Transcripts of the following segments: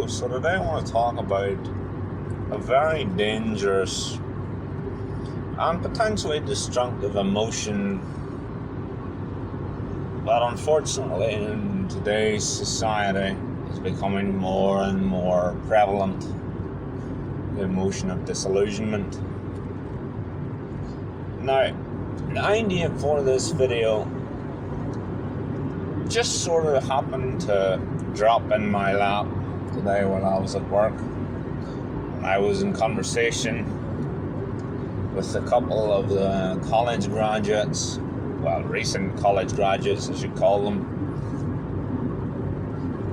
So today I want to talk about a very dangerous and potentially destructive emotion that unfortunately in today's society is becoming more and more prevalent. The emotion of disillusionment. Now, the idea for this video just sort of happened to drop in my lap today while I was at work. I was in conversation with a couple of the college graduates, well, recent college graduates, as you call them.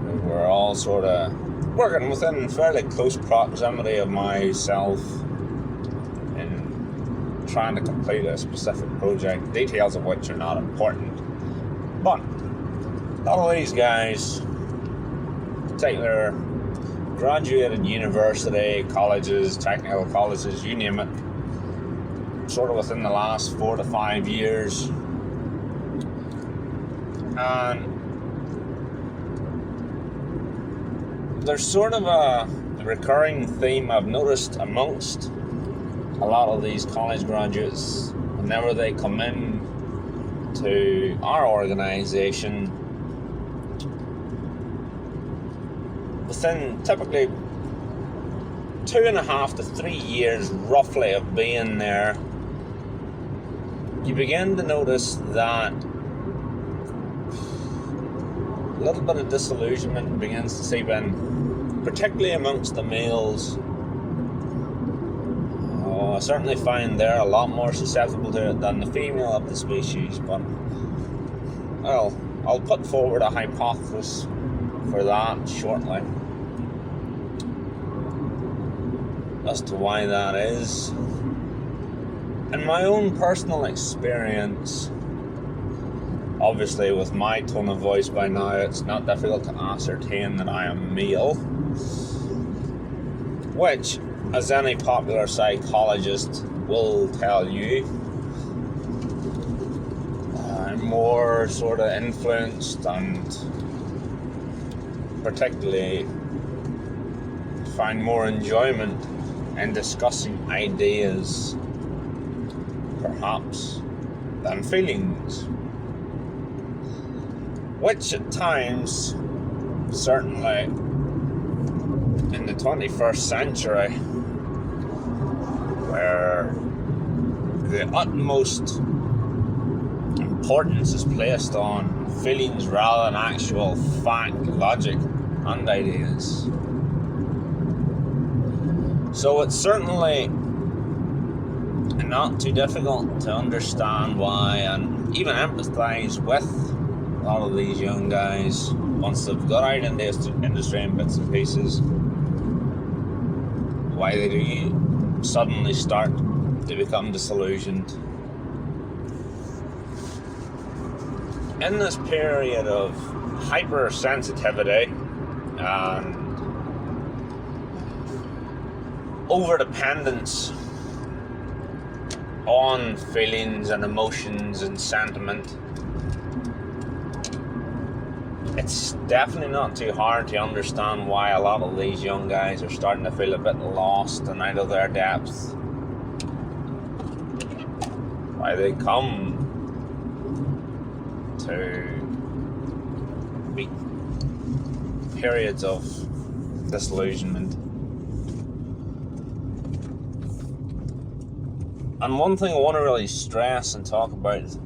We were all sort of working within fairly close proximity of myself in trying to complete a specific project, details of which are not important. But a lot of these guys, particular graduated university, colleges, technical colleges, you name it, sort of within the last 4 to 5 years. And there's sort of a recurring theme I've noticed amongst a lot of these college graduates whenever they come in to our organization. Within typically 2.5 to 3 years roughly of being there, you begin to notice that a little bit of disillusionment begins to seep in, particularly amongst the males. I certainly find they're a lot more susceptible to it than the female of the species, but well, I'll put forward a hypothesis for that shortly as to why that is. In my own personal experience, obviously with my tone of voice by now, it's not difficult to ascertain that I am male, which, as any popular psychologist will tell you, I'm more sort of influenced and particularly find more enjoyment in discussing ideas, perhaps, than feelings, which at times, certainly in the 21st century, where the utmost importance is placed on feelings rather than actual fact, logic, and ideas. So it's certainly not too difficult to understand why and even empathize with a lot of these young guys once they've got out in the industry in bits and pieces, why they do suddenly start to become disillusioned. In this period of hypersensitivity and overdependence on feelings and emotions and sentiment, it's definitely not too hard to understand why a lot of these young guys are starting to feel a bit lost and out of their depth. Why they come to meet periods of disillusionment. And one thing I want to really stress and talk about is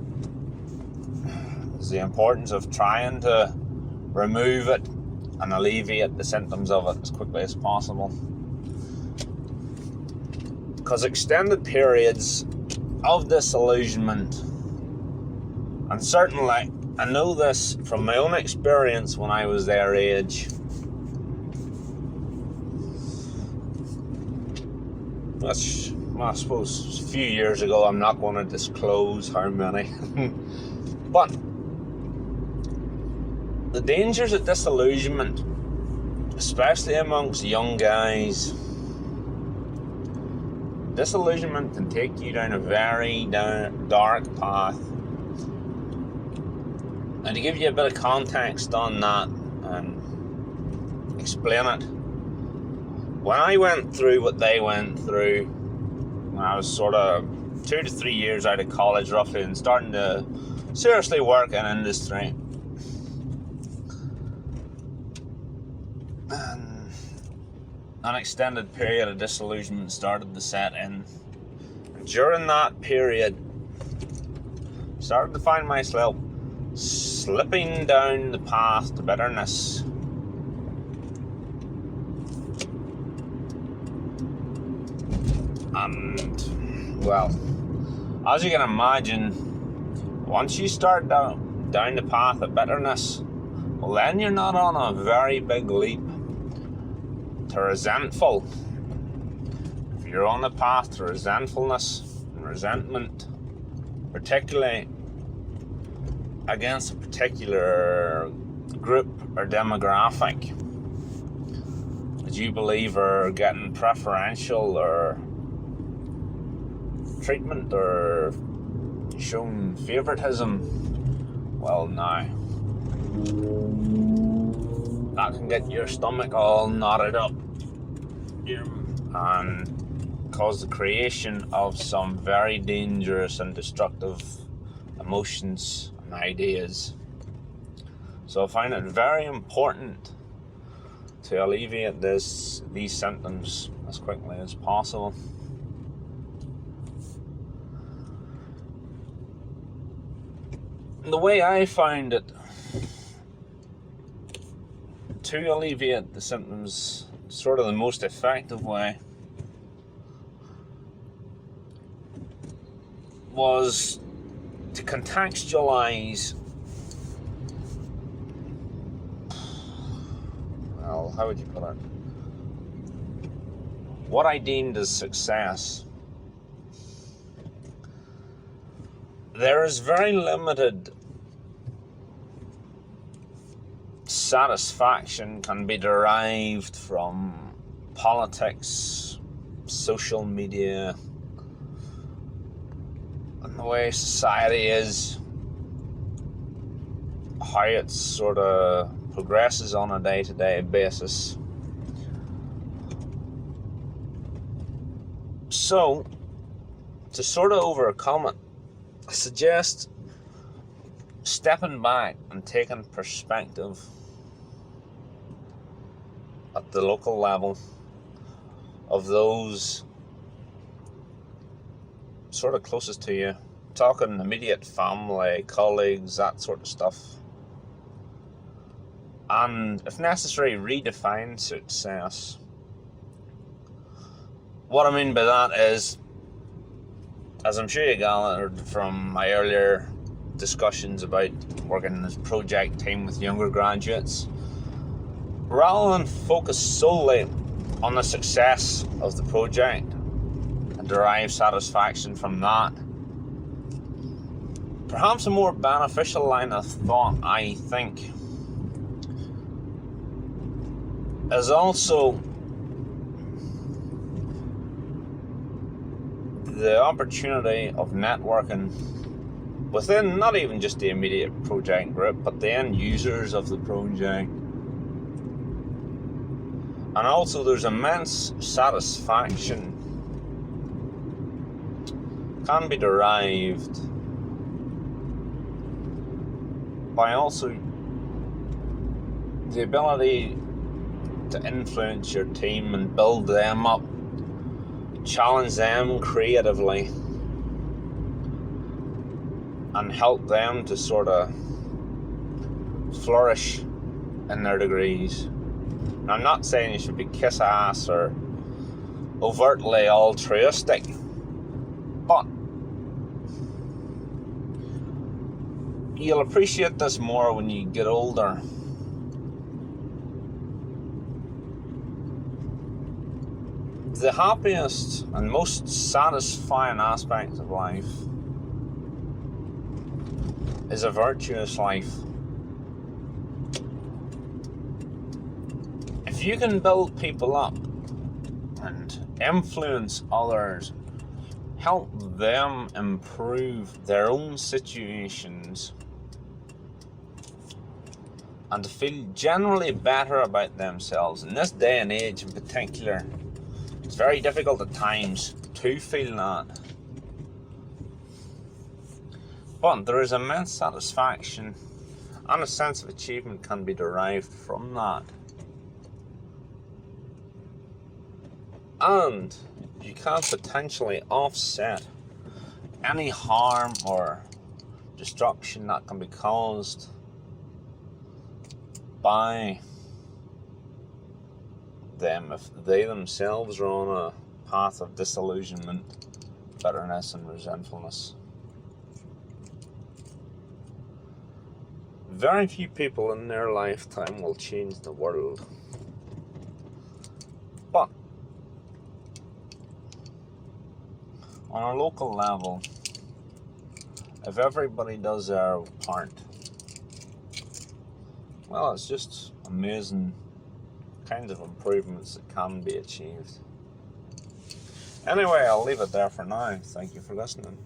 the importance of trying to remove it and alleviate the symptoms of it as quickly as possible. Because extended periods of disillusionment, and certainly I know this from my own experience when I was their age, which I suppose a few years ago, I'm not going to disclose how many, but the dangers of disillusionment, especially amongst young guys, disillusionment can take you down a very dark path. And to give you a bit of context on that and explain it, when I went through what they went through, when I was sort of 2 to 3 years out of college roughly and starting to seriously work in industry, and an extended period of disillusionment started to set in. During that period, started to find myself slipping down the path to bitterness. And, well, as you can imagine, once you start down the path of bitterness, well, then you're not on a very big leap to resentful. If you're on the path to resentfulness and resentment, particularly against a particular group or demographic that you believe are getting preferential or treatment or shown favoritism, well, now that can get your stomach all knotted up and cause the creation of some very dangerous and destructive emotions and ideas. So I find it very important to alleviate these symptoms as quickly as possible. The way I found it to alleviate the symptoms, sort of the most effective way, was to contextualize, well, how would you put it? What I deemed as success. There is very limited satisfaction can be derived from politics, social media, and the way society is, how it sort of progresses on a day-to-day basis. So, to sort of overcome it, I suggest stepping back and taking perspective at the local level of those sort of closest to you, talking immediate family, colleagues, that sort of stuff, and if necessary redefine success. What I mean by that is, as I'm sure you gathered from my earlier discussions about working in this project team with younger graduates, rather than focus solely on the success of the project and derive satisfaction from that, perhaps a more beneficial line of thought, I think, is also the opportunity of networking within not even just the immediate project group, but the end users of the project. And also there's immense satisfaction can be derived by also the ability to influence your team and build them up, challenge them creatively, and help them to sort of flourish in their degrees. And I'm not saying you should be kiss ass or overtly altruistic, but you'll appreciate this more when you get older. The happiest and most satisfying aspect of life is a virtuous life. If you can build people up and influence others, help them improve their own situations, and to feel generally better about themselves. In this day and age in particular, it's very difficult at times to feel that. But there is immense satisfaction and a sense of achievement can be derived from that. And you can potentially offset any harm or destruction that can be caused by them if they themselves are on a path of disillusionment, bitterness and resentfulness. Very few people in their lifetime will change the world. But on a local level, if everybody does their part, well, it's just amazing kinds of improvements that can be achieved. Anyway, I'll leave it there for now. Thank you for listening.